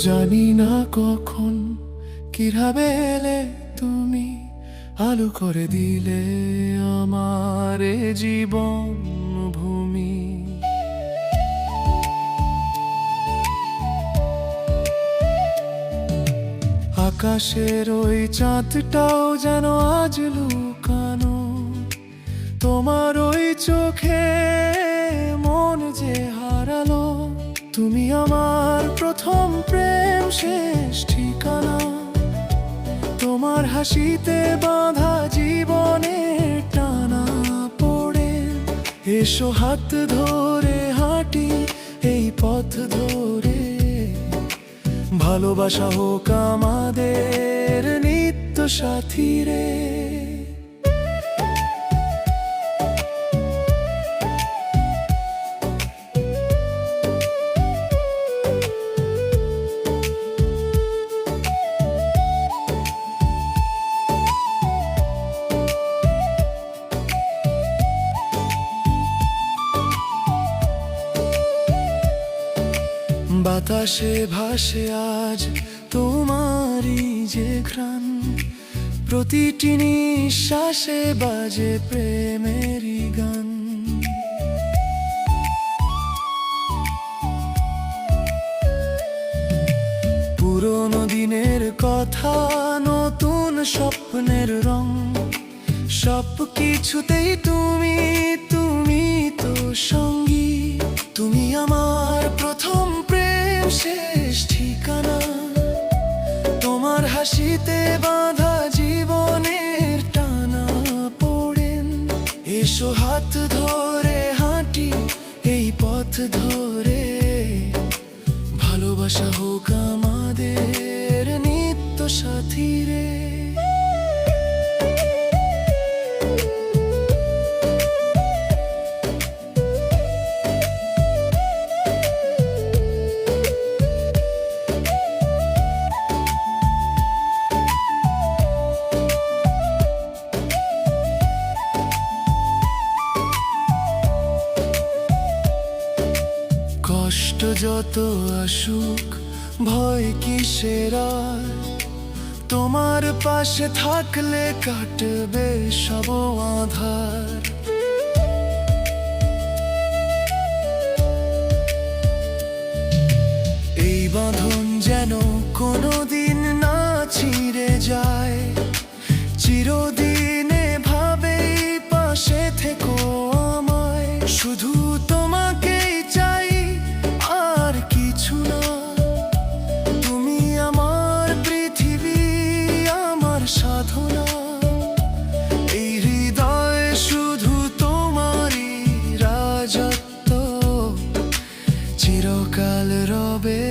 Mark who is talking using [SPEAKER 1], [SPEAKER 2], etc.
[SPEAKER 1] জানি না কখন কিভাবে এলে তুমি, আলো করে দিলে আমার এ জীবন ভূমি। আকাশের ওই চাঁদটাও যেন আজ লুকানো, তোমার ওই চোখে মন যে হারালো। তুমি আমার প্রথম প্রেম, শেষ ঠিকানা, তোমার হাসিতে বাঁধা জীবনের টানা পড়ে। এসো হাত ধরে হাঁটি এই পথ ধরে, ভালোবাসা হোক আমাদের নিত্য সাথী রে। বাতাসে ভাসে আজ তোমারই যে ঘ্রাণ, প্রতিটি নিঃশ্বাসে বাজে প্রেমেরই গান। পুরনো দিনের কথা, নতুন স্বপ্নের রং, সব কিছুতেই তুমি তুমি তো সঙ্গী। তুমি আমার প্রথম প্রেম, শেষ ঠিকানা, তোমার হাসিতে বাঁধা জীবনের টানা পড়েন। এসো হাত ধরে হাঁটি এই পথ ধরে, ভালোবাসা হোক আমাদের নিত্য সাথী রে। কষ্ট যত আসুক ভয় কিসের আর, তোমার পাশে থাকলে কাটবে সব আঁধার। এই বাঁধন যেন কোনোদিন না ছিঁড়ে যায়, চিরদিন এভাবেই পাশে থেকো আমায়। শুধু তোমাকেই চাই আর কিছু না, তুমি আমার পৃথিবী, আমার সাধনা। এই হৃদয়ে শুধু তোমারই রাজত্ব, চিরকাল রবে।